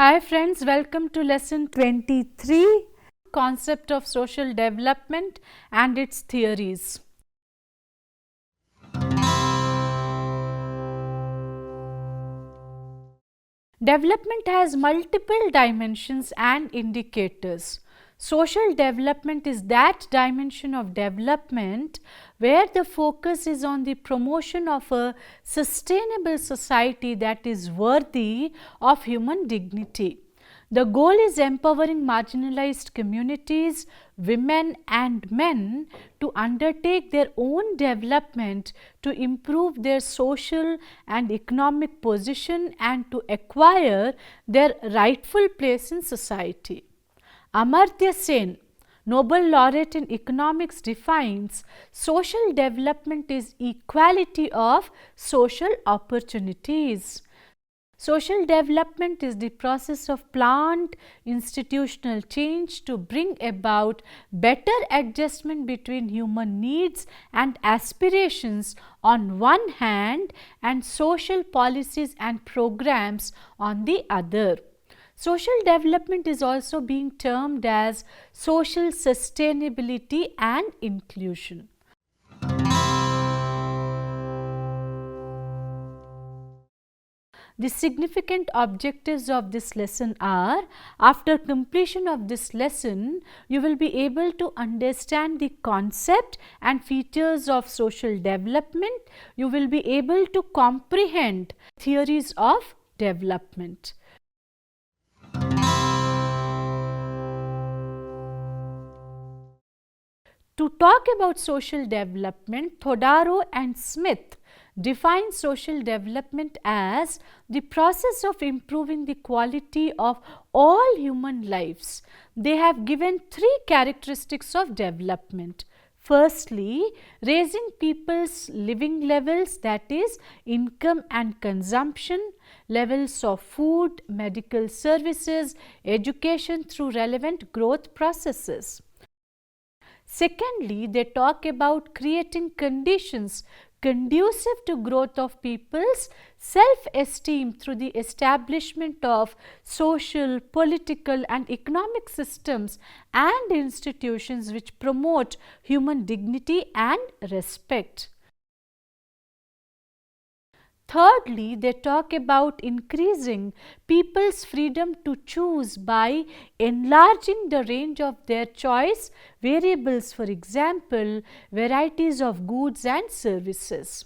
Hi friends, welcome to lesson 23, concept of social development and its theories. Development has multiple dimensions and indicators. Social development is that dimension of development where the focus is on the promotion of a sustainable society that is worthy of human dignity. The goal is empowering marginalized communities, women and men to undertake their own development to improve their social and economic position and to acquire their rightful place in society. Amartya Sen, Nobel laureate in economics, defines social development is equality of social opportunities. Social development is the process of planned institutional change to bring about better adjustment between human needs and aspirations on one hand and social policies and programs on the other. Social development is also being termed as social sustainability and inclusion. The significant objectives of this lesson are: after completion of this lesson, you will be able to understand the concept and features of social development. You will be able to comprehend theories of development. To talk about social development, Todaro and Smith define social development as the process of improving the quality of all human lives. They have given three characteristics of development. Firstly, raising people's living levels, that is income and consumption, levels of food, medical services, education through relevant growth processes. Secondly, they talk about creating conditions conducive to growth of people's self-esteem through the establishment of social, political and economic systems and institutions which promote human dignity and respect. Thirdly, they talk about increasing people's freedom to choose by enlarging the range of their choice variables, for example, varieties of goods and services.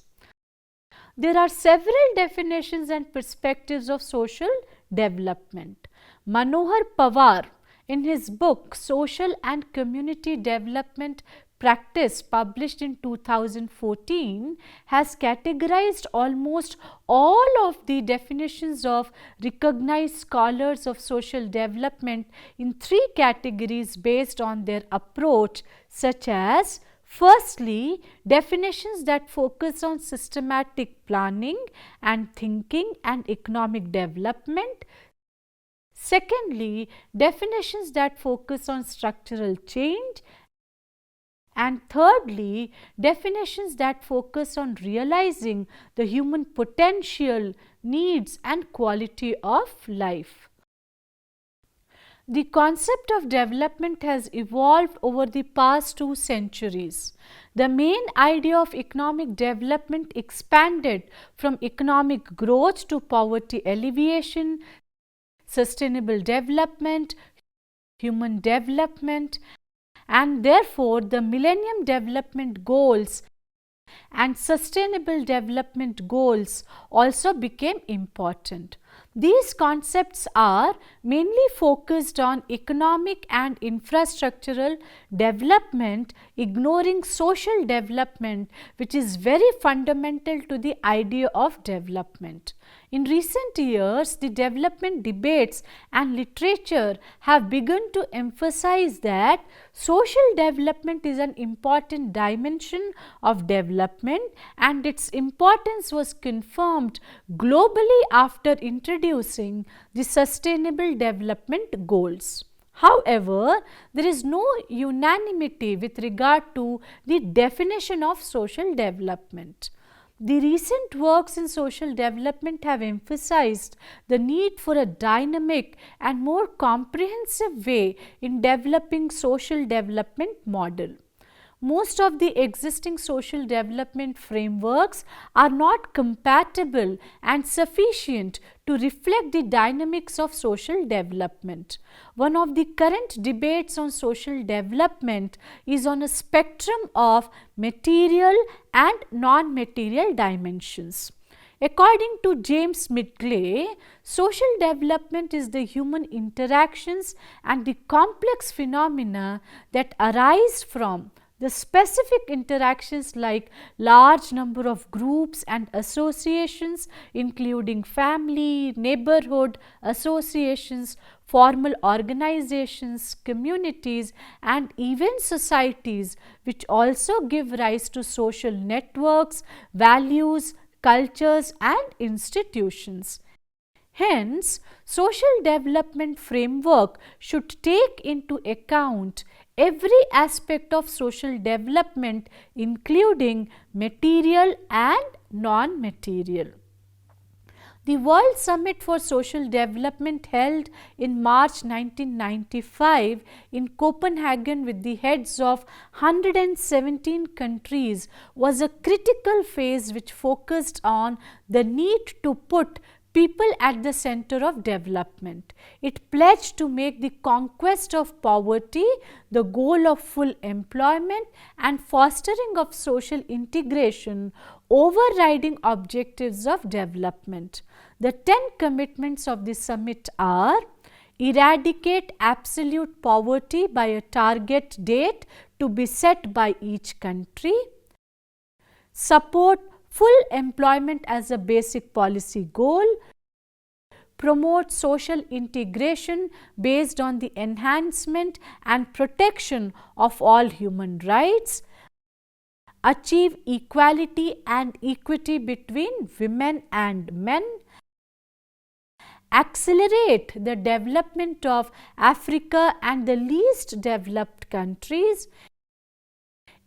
There are several definitions and perspectives of social development. Manohar Pawar, in his book Social and Community Development Practice, published in 2014, has categorized almost all of the definitions of recognized scholars of social development in three categories based on their approach, such as: firstly, definitions that focus on systematic planning and thinking and economic development. Secondly, definitions that focus on structural change. And thirdly, definitions that focus on realizing the human potential, needs and quality of life. The concept of development has evolved over the past 2 centuries. The main idea of economic development expanded from economic growth to poverty alleviation, sustainable development, human development, and therefore the Millennium Development Goals and Sustainable Development Goals also became important. These concepts are mainly focused on economic and infrastructural development, ignoring social development, which is very fundamental to the idea of development. In recent years, the development debates and literature have begun to emphasize that social development is an important dimension of development, and its importance was confirmed globally after introducing the Sustainable Development Goals. However, there is no unanimity with regard to the definition of social development. The recent works in social development have emphasized the need for a dynamic and more comprehensive way in developing social development model. Most of the existing social development frameworks are not compatible and sufficient to reflect the dynamics of social development. One of the current debates on social development is on a spectrum of material and non-material dimensions. According to James Midgley, social development is the human interactions and the complex phenomena that arise from the specific interactions like large number of groups and associations including family, neighborhood, associations, formal organizations, communities and even societies, which also give rise to social networks, values, cultures and institutions. Hence, social development framework should take into account every aspect of social development including material and non-material. The World Summit for Social Development held in March 1995 in Copenhagen with the heads of 117 countries was a critical phase which focused on the need to put people at the center of development. It pledged to make the conquest of poverty the goal of full employment and fostering of social integration overriding objectives of development. The 10 commitments of the summit are: eradicate absolute poverty by a target date to be set by each country, support full employment as a basic policy goal, promote social integration based on the enhancement and protection of all human rights, achieve equality and equity between women and men, accelerate the development of Africa and the least developed countries,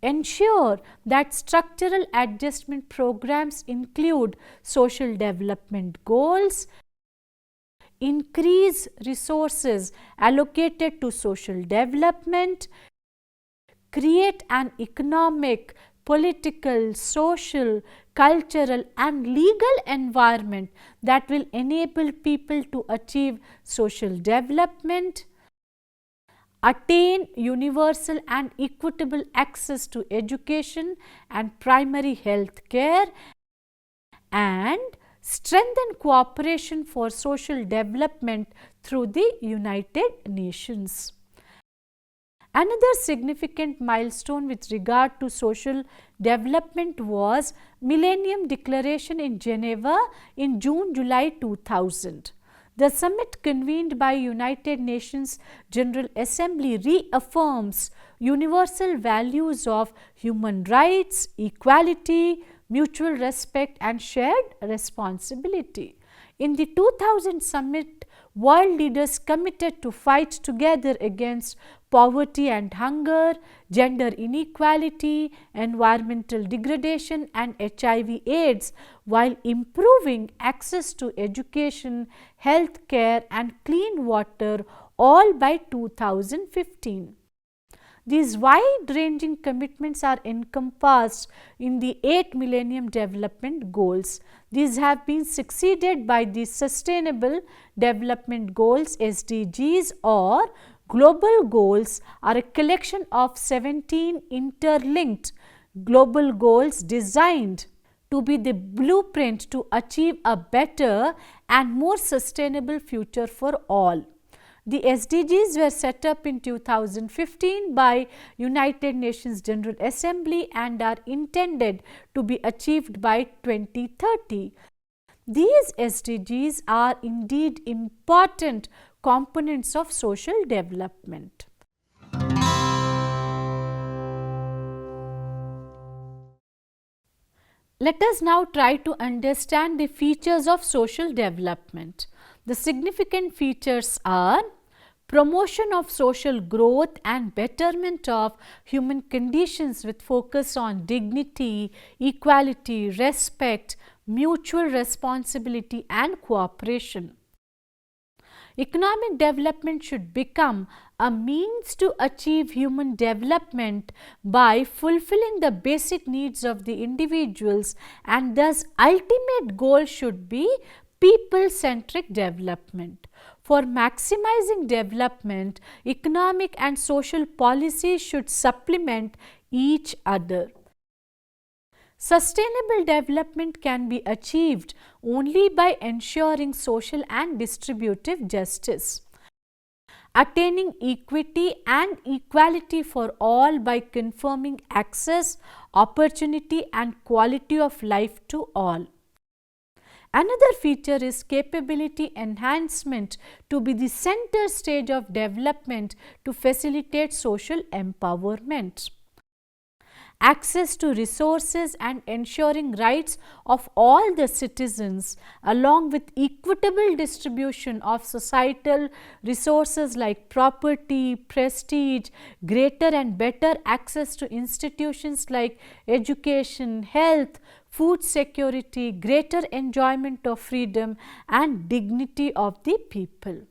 ensure that structural adjustment programs include social development goals, increase resources allocated to social development, create an economic, political, social, cultural and legal environment that will enable people to achieve social development, attain universal and equitable access to education and primary health care, and strengthen cooperation for social development through the United Nations. Another significant milestone with regard to social development was Millennium Declaration in Geneva in June-July 2000. The summit convened by United Nations General Assembly reaffirms universal values of human rights, equality, mutual respect and shared responsibility. In the 2000 summit, world leaders committed to fight together against poverty and hunger, gender inequality, environmental degradation and HIV/AIDS while improving access to education, health care and clean water, all by 2015. These wide-ranging commitments are encompassed in the 8 Millennium Development Goals. These have been succeeded by the Sustainable Development Goals (SDGs), or Global Goals are a collection of 17 interlinked global goals designed to be the blueprint to achieve a better and more sustainable future for all. The SDGs were set up in 2015 by United Nations General Assembly and are intended to be achieved by 2030. These SDGs are indeed important components of social development. Let us now try to understand the features of social development. The significant features are: promotion of social growth and betterment of human conditions with focus on dignity, equality, respect, mutual responsibility and cooperation. Economic development should become a means to achieve human development by fulfilling the basic needs of the individuals, and thus ultimate goal should be people-centric development. For maximizing development, economic and social policies should supplement each other. Sustainable development can be achieved only by ensuring social and distributive justice, attaining equity and equality for all by confirming access, opportunity and quality of life to all. Another feature is capability enhancement to be the center stage of development to facilitate social empowerment. Access to resources and ensuring rights of all the citizens, along with equitable distribution of societal resources like property, prestige, greater and better access to institutions like education, health, food security, greater enjoyment of freedom and dignity of the people.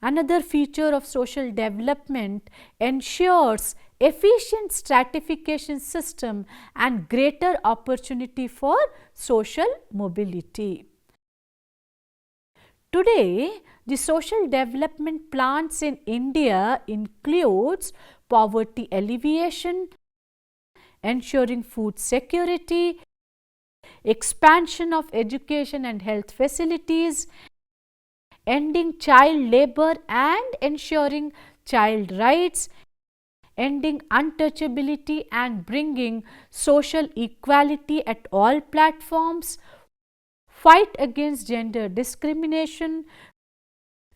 Another feature of social development ensures efficient stratification system and greater opportunity for social mobility. Today, the social development plans in India includes poverty alleviation, ensuring food security, expansion of education and health facilities, ending child labor and ensuring child rights, ending untouchability and bringing social equality at all platforms, fight against gender discrimination,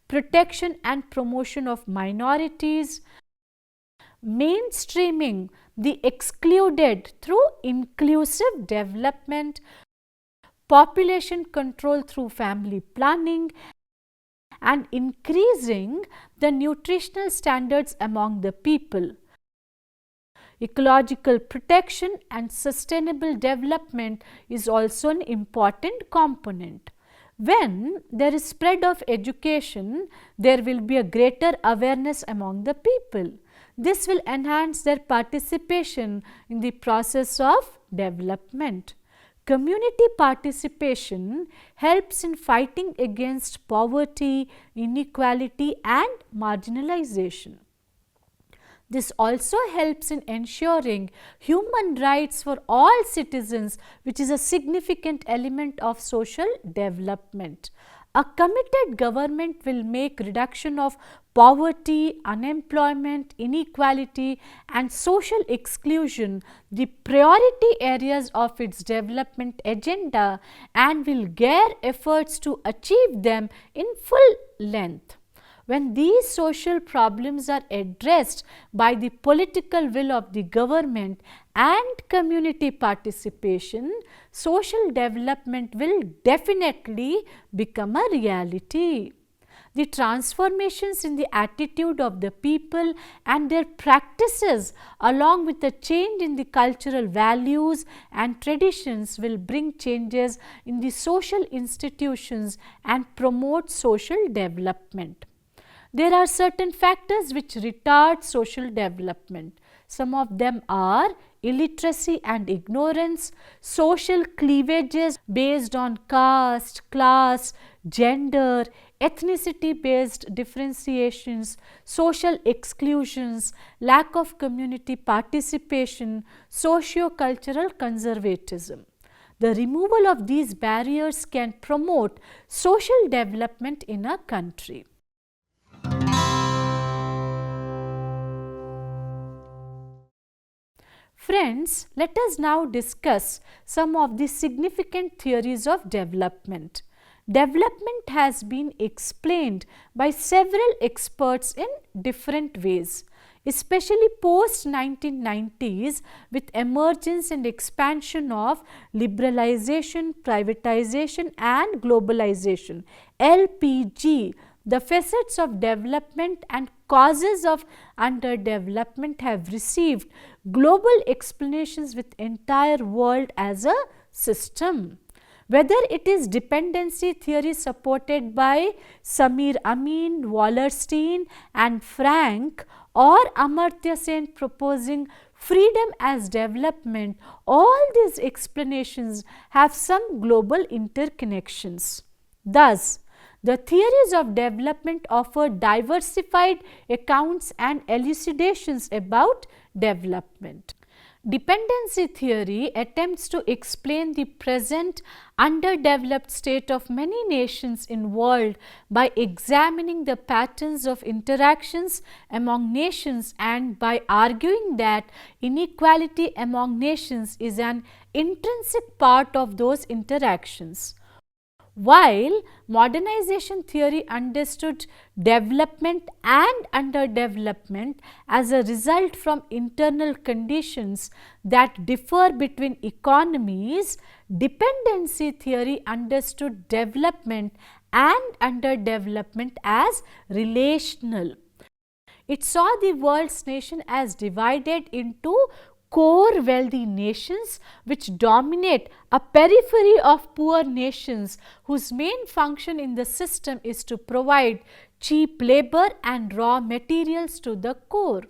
protection and promotion of minorities, mainstreaming the excluded through inclusive development, population control through family planning, and increasing the nutritional standards among the people. Ecological protection and sustainable development is also an important component. When there is spread of education, there will be a greater awareness among the people. This will enhance their participation in the process of development. Community participation helps in fighting against poverty, inequality and marginalization. This also helps in ensuring human rights for all citizens, which is a significant element of social development. A committed government will make reduction of poverty, unemployment, inequality and social exclusion the priority areas of its development agenda and will gear efforts to achieve them in full length. When these social problems are addressed by the political will of the government and community participation, social development will definitely become a reality. The transformations in the attitude of the people and their practices, along with the change in the cultural values and traditions, will bring changes in the social institutions and promote social development. There are certain factors which retard social development. Some of them are illiteracy and ignorance, social cleavages based on caste, class, gender, ethnicity based differentiations, social exclusions, lack of community participation, socio-cultural conservatism. The removal of these barriers can promote social development in a country. Friends, let us now discuss some of the significant theories of development. Development has been explained by several experts in different ways, especially post 1990s with emergence and expansion of liberalization, privatization and globalization, LPG. The facets of development and causes of underdevelopment have received global explanations with entire world as a system. Whether it is dependency theory supported by Samir Amin, Wallerstein and Frank, or Amartya Sen proposing freedom as development, all these explanations have some global interconnections. Thus, the theories of development offer diversified accounts and elucidations about development. Dependency theory attempts to explain the present underdeveloped state of many nations in world by examining the patterns of interactions among nations and by arguing that inequality among nations is an intrinsic part of those interactions. While modernization theory understood development and underdevelopment as a result from internal conditions that differ between economies, dependency theory understood development and underdevelopment as relational. It saw the world's nation as divided into core wealthy nations which dominate a periphery of poor nations whose main function in the system is to provide cheap labor and raw materials to the core.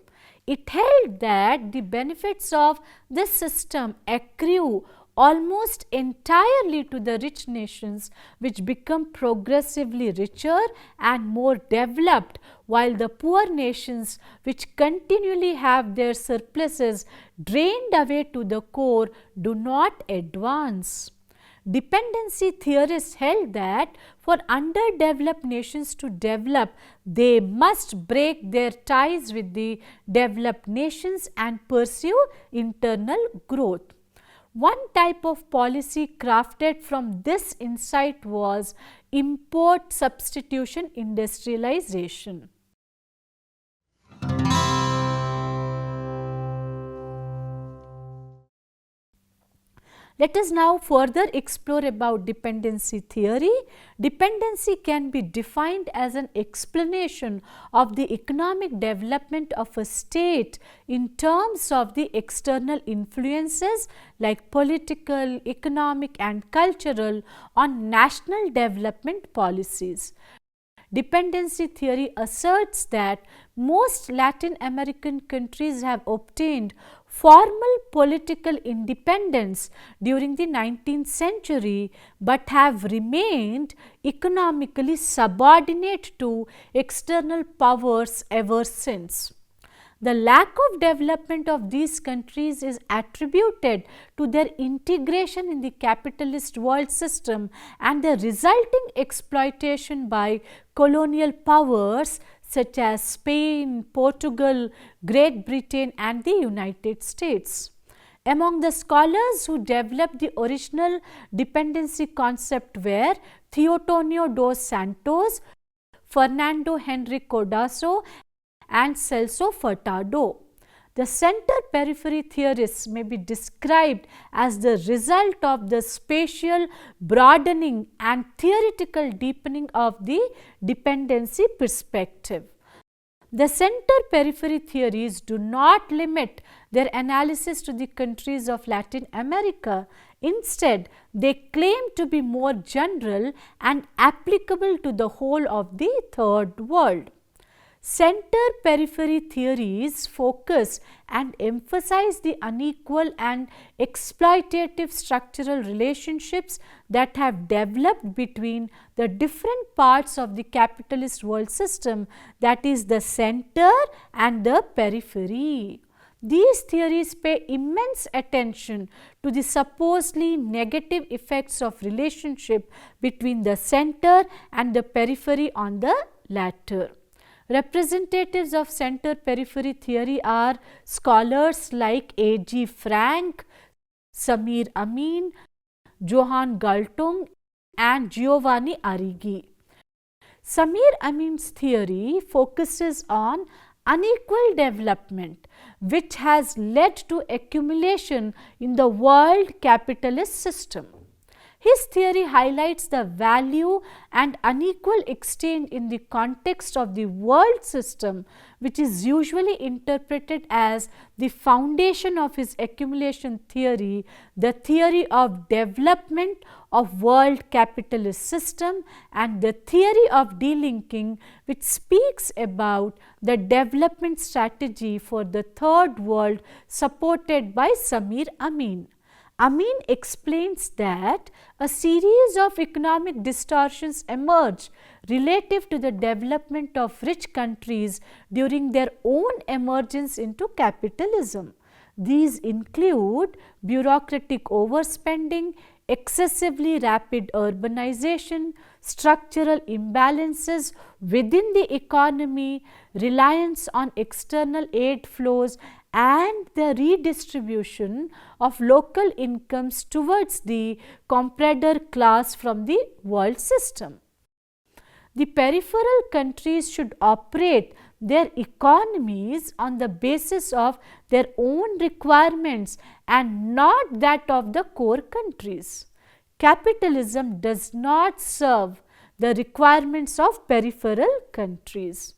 It held that the benefits of this system accrue almost entirely to the rich nations which become progressively richer and more developed, while the poor nations which continually have their surpluses drained away to the core do not advance. Dependency theorists held that for underdeveloped nations to develop, they must break their ties with the developed nations and pursue internal growth. One type of policy crafted from this insight was import substitution industrialization. Let us now further explore about dependency theory. Dependency can be defined as an explanation of the economic development of a state in terms of the external influences like political, economic and cultural on national development policies. Dependency theory asserts that most Latin American countries have obtained formal political independence during the 19th century, but have remained economically subordinate to external powers ever since. The lack of development of these countries is attributed to their integration in the capitalist world system and the resulting exploitation by colonial powers such as Spain, Portugal, Great Britain and the United States. Among the scholars who developed the original dependency concept were Theotonio dos Santos, Fernando Henrique Cardoso and Celso Furtado. The center periphery theorists may be described as the result of the spatial broadening and theoretical deepening of the dependency perspective. The center periphery theories do not limit their analysis to the countries of Latin America. Instead, they claim to be more general and applicable to the whole of the third world. Center periphery theories focus and emphasize the unequal and exploitative structural relationships that have developed between the different parts of the capitalist world system, that is the center and the periphery. These theories pay immense attention to the supposedly negative effects of relationship between the center and the periphery on the latter. Representatives of center periphery theory are scholars like A. G. Frank, Samir Amin, Johann Galtung and Giovanni Arrighi. Samir Amin's theory focuses on unequal development, which has led to accumulation in the world capitalist system. His theory highlights the value and unequal exchange in the context of the world system, which is usually interpreted as the foundation of his accumulation theory, the theory of development of world capitalist system, and the theory of delinking, which speaks about the development strategy for the third world supported by Samir Amin. Amin explains that a series of economic distortions emerge relative to the development of rich countries during their own emergence into capitalism. These include bureaucratic overspending, excessively rapid urbanization, structural imbalances within the economy, reliance on external aid flows, and the redistribution of local incomes towards the comprador class from the world system. The peripheral countries should operate their economies on the basis of their own requirements and not that of the core countries. Capitalism does not serve the requirements of peripheral countries.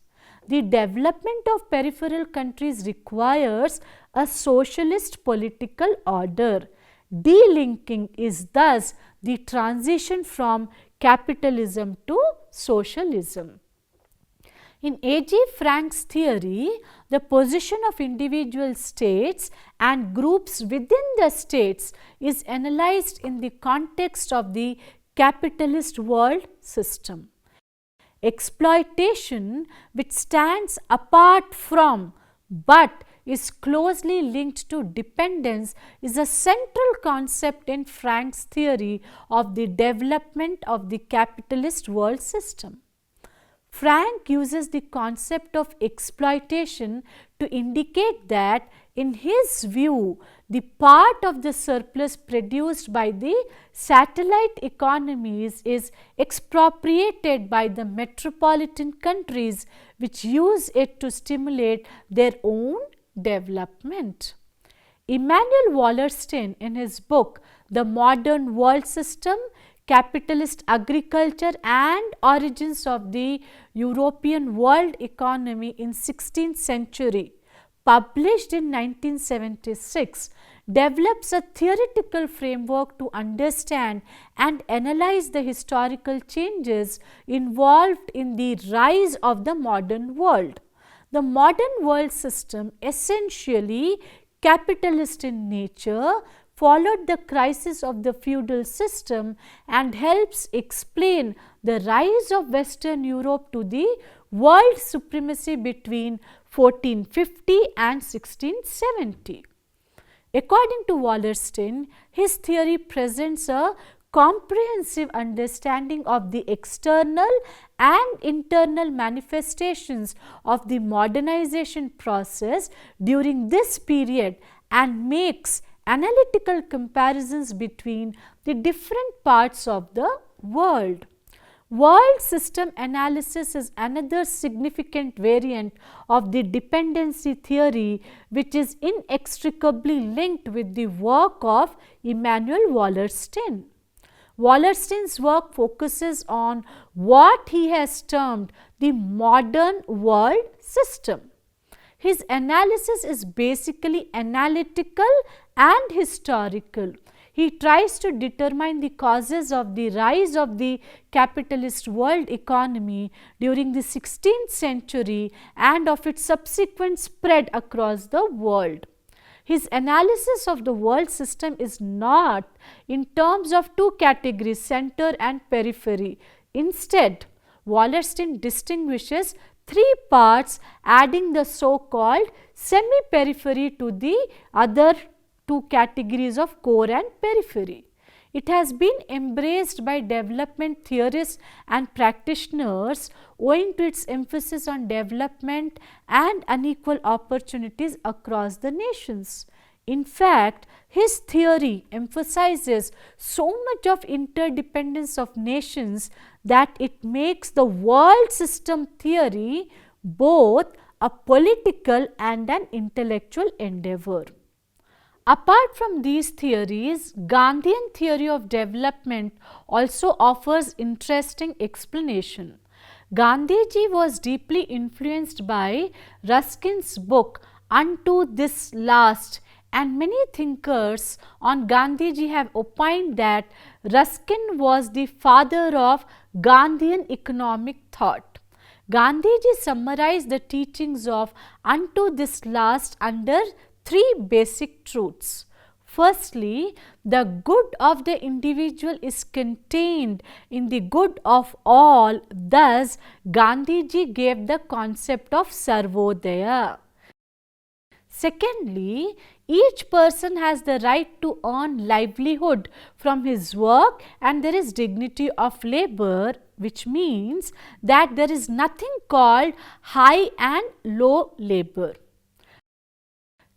The development of peripheral countries requires a socialist political order. Delinking is thus the transition from capitalism to socialism. In A.G. Frank's theory, the position of individual states and groups within the states is analyzed in the context of the capitalist world system. Exploitation, which stands apart from but is closely linked to dependence, is a central concept in Frank's theory of the development of the capitalist world system. Frank uses the concept of exploitation to indicate that, in his view, the part of the surplus produced by the satellite economies is expropriated by the metropolitan countries, which use it to stimulate their own development. Emanuel Wallerstein, in his book The Modern World System, Capitalist Agriculture and Origins of the European World Economy in 16th Century, published in 1976, develops a theoretical framework to understand and analyze the historical changes involved in the rise of the modern world. The modern world system, essentially capitalist in nature, followed the crisis of the feudal system and helps explain the rise of Western Europe to the world supremacy between 1450 and 1670. According to Wallerstein, his theory presents a comprehensive understanding of the external and internal manifestations of the modernization process during this period and makes analytical comparisons between the different parts of the world. World system analysis is another significant variant of the dependency theory, which is inextricably linked with the work of Emanuel Wallerstein. Wallerstein's work focuses on what he has termed the modern world system. His analysis is basically analytical and historical. He tries to determine the causes of the rise of the capitalist world economy during the 16th century and of its subsequent spread across the world. His analysis of the world system is not in terms of two categories, center and periphery. Instead, Wallerstein distinguishes three parts, adding the so-called semi-periphery to the other two categories of core and periphery. It has been embraced by development theorists and practitioners owing to its emphasis on development and unequal opportunities across the nations. In fact, his theory emphasizes so much of interdependence of nations that it makes the world system theory both a political and an intellectual endeavor. Apart from these theories, Gandhian theory of development also offers interesting explanation. Gandhiji was deeply influenced by Ruskin's book Unto This Last, and many thinkers on Gandhiji have opined that Ruskin was the father of Gandhian economic thought. Gandhiji summarized the teachings of Unto This Last under three basic truths. Firstly, the good of the individual is contained in the good of all. Thus, Gandhiji gave the concept of Sarvodaya. Secondly, each person has the right to earn livelihood from his work, and there is dignity of labor, which means that there is nothing called high and low labor.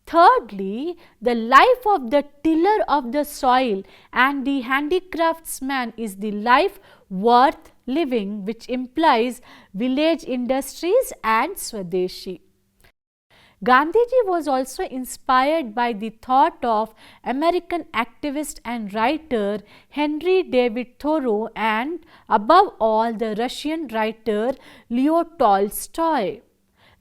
Thirdly, the life of the tiller of the soil and the handicraftsman is the life worth living, which implies village industries and Swadeshi. Gandhiji was also inspired by the thought of American activist and writer Henry David Thoreau and above all the Russian writer Leo Tolstoy.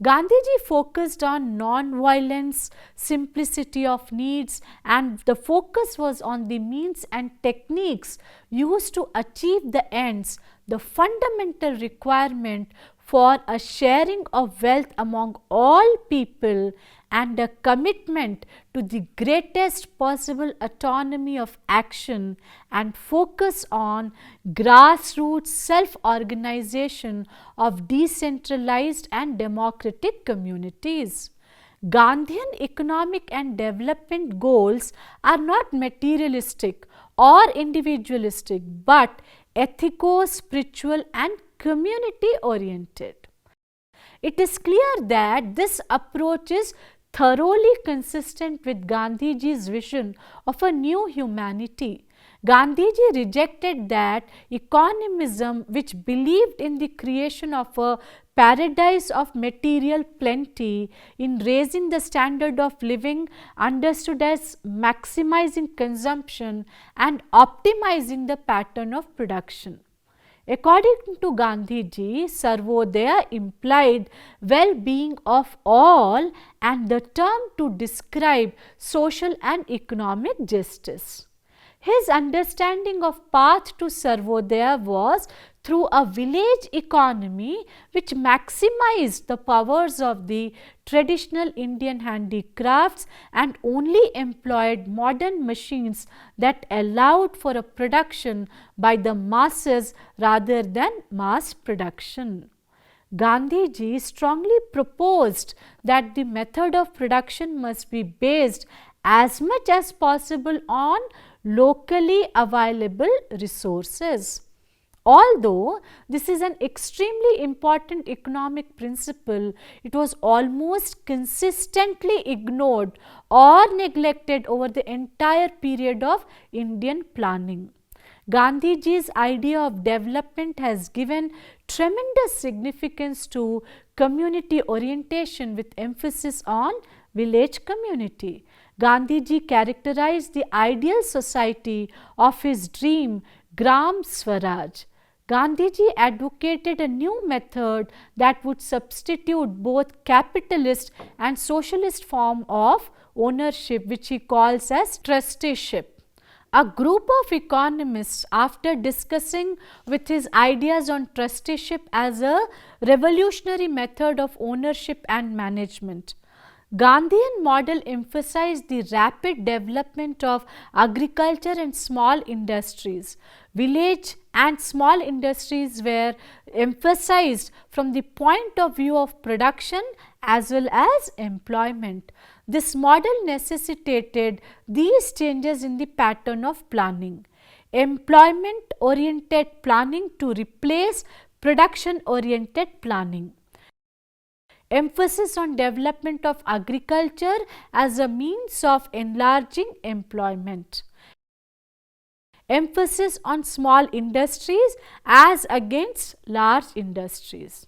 Gandhiji focused on non-violence, simplicity of needs, and the focus was on the means and techniques used to achieve the ends, the fundamental requirement for a sharing of wealth among all people and a commitment to the greatest possible autonomy of action and focus on grassroots self-organization of decentralized and democratic communities. Gandhian economic and development goals are not materialistic or individualistic but ethico, spiritual and community oriented. It is clear that this approach is thoroughly consistent with Gandhiji's vision of a new humanity. Gandhiji rejected that economism which believed in the creation of a paradise of material plenty in raising the standard of living understood as maximizing consumption and optimizing the pattern of production. According to Gandhiji, Sarvodaya implied well-being of all and the term to describe social and economic justice. His understanding of path to Sarvodaya was through a village economy which maximized the powers of the traditional Indian handicrafts and only employed modern machines that allowed for a production by the masses rather than mass production. Gandhiji strongly proposed that the method of production must be based as much as possible on locally available resources. Although this is an extremely important economic principle, it was almost consistently ignored or neglected over the entire period of Indian planning. Gandhiji's idea of development has given tremendous significance to community orientation with emphasis on village community. Gandhiji characterized the ideal society of his dream, Gram Swaraj. Gandhiji advocated a new method that would substitute both capitalist and socialist form of ownership, which he calls as trusteeship. A group of economists, after discussing with his ideas on trusteeship as a revolutionary method of ownership and management, Gandhian model emphasized the rapid development of agriculture and small industries. Village and small industries were emphasized from the point of view of production as well as employment. This model necessitated these changes in the pattern of planning. Employment oriented planning to replace production oriented planning. Emphasis on development of agriculture as a means of enlarging employment. Emphasis on small industries as against large industries.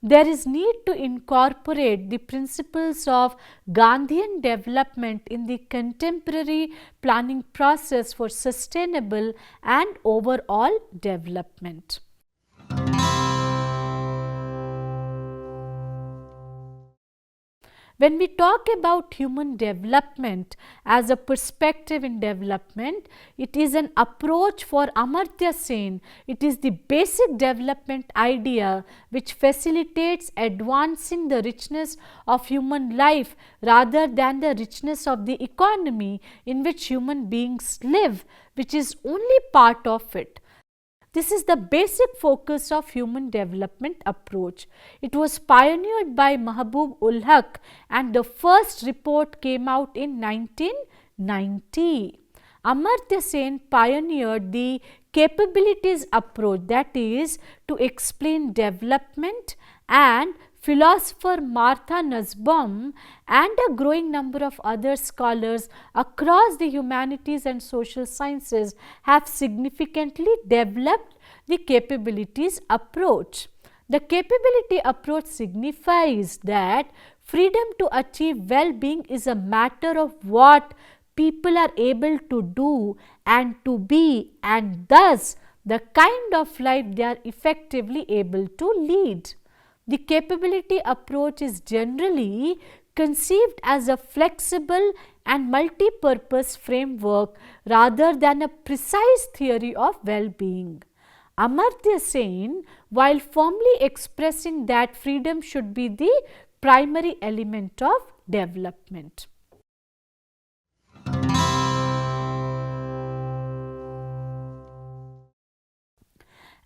There is need to incorporate the principles of Gandhian development in the contemporary planning process for sustainable and overall development. When we talk about human development as a perspective in development, it is an approach for Amartya Sen. It is the basic development idea which facilitates advancing the richness of human life rather than the richness of the economy in which human beings live, which is only part of it. This is the basic focus of human development approach. It was pioneered by Mahbub ul Haq and the first report came out in 1990. Amartya Sen pioneered the capabilities approach, that is to explain development, and philosopher Martha Nussbaum and a growing number of other scholars across the humanities and social sciences have significantly developed the capabilities approach. The capability approach signifies that freedom to achieve well-being is a matter of what people are able to do and to be, and thus the kind of life they are effectively able to lead. The capability approach is generally conceived as a flexible and multi-purpose framework rather than a precise theory of well-being. Amartya Sen, while firmly expressing that freedom should be the primary element of development.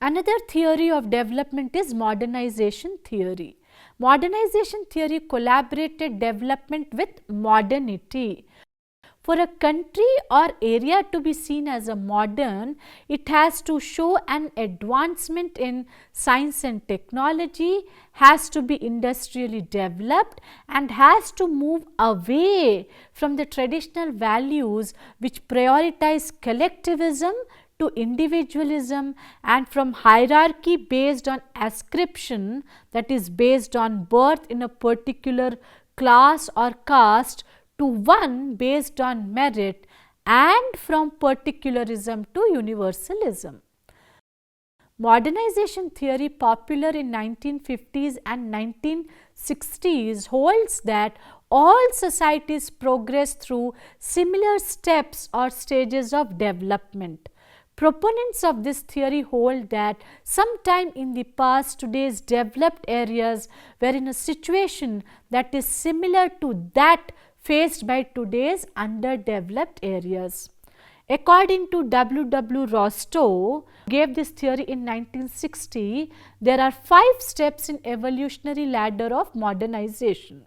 Another theory of development is modernization theory. Modernization theory collaborated development with modernity. For a country or area to be seen as a modern, it has to show an advancement in science and technology, has to be industrially developed, and has to move away from the traditional values which prioritize collectivism to individualism, and from hierarchy based on ascription, that is based on birth in a particular class or caste, to one based on merit, and from particularism to universalism. Modernization theory, popular in 1950s and 1960s, holds that all societies progress through similar steps or stages of development. Proponents of this theory hold that sometime in the past, today's developed areas were in a situation that is similar to that faced by today's underdeveloped areas. According to W. Rostow, gave this theory in 1960, there are 5 steps in evolutionary ladder of modernization.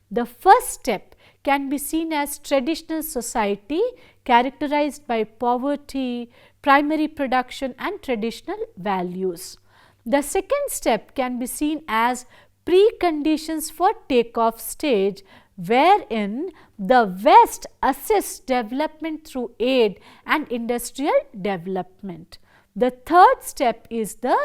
The first step can be seen as traditional society characterized by poverty, primary production and traditional values. The second step can be seen as preconditions for takeoff stage, wherein the West assists development through aid and industrial development. The third step is the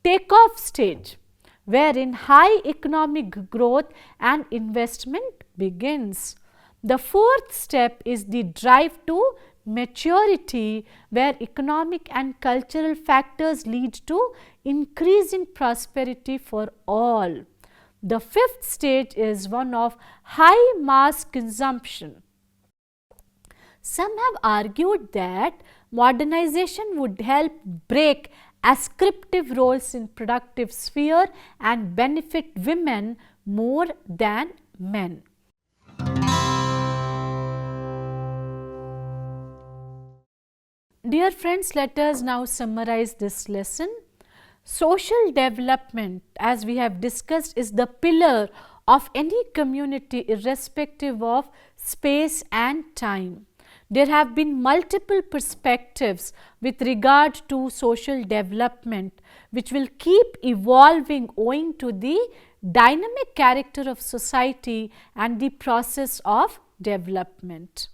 takeoff stage, wherein high economic growth and investment begins. The fourth step is the drive to maturity, where economic and cultural factors lead to increasing prosperity for all. The fifth stage is one of high mass consumption. Some have argued that modernization would help break ascriptive roles in productive sphere and benefit women more than men. Dear friends, let us now summarize this lesson. Social development, as we have discussed, is the pillar of any community irrespective of space and time. There have been multiple perspectives with regard to social development which will keep evolving owing to the dynamic character of society and the process of development.